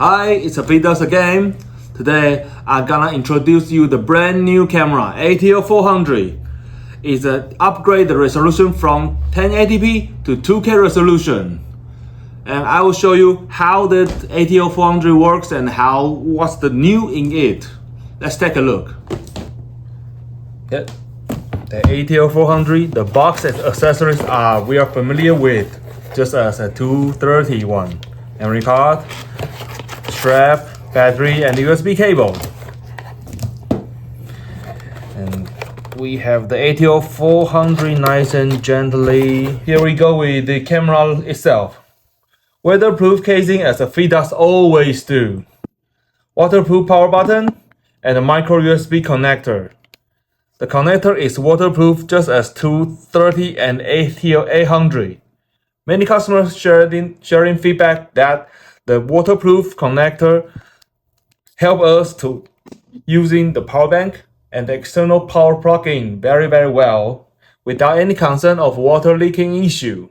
Hi, it's Afidus again. Today, I'm gonna introduce you the brand new camera, ATL400. It's an upgrade the resolution from 1080p to 2K resolution. And I will show you how the ATL400 works and what's the new in it. Let's take a look. Okay. The ATL400, the box and accessories we are familiar with, just as a 230 one. Memory card, strap, battery, and USB cable. And we have the ATL400 nice and gently. Here we go with the camera itself. Weatherproof casing as Afidus always do. Waterproof power button and a micro USB connector. The connector is waterproof just as 230 and ATL800. Many customers sharing feedback that the waterproof connector help us to using the power bank and the external power plug-in very well without any concern of water leaking issue.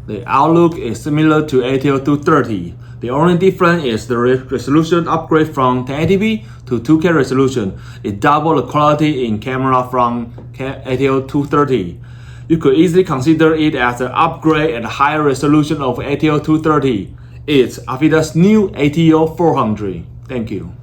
The outlook is similar to ATL230. The only difference is the resolution upgrade from 1080p to 2K resolution. It double the quality in camera from ATL230. You could easily consider it as an upgrade and higher resolution of ATL230. It's Afidus' new ATL400. Thank you.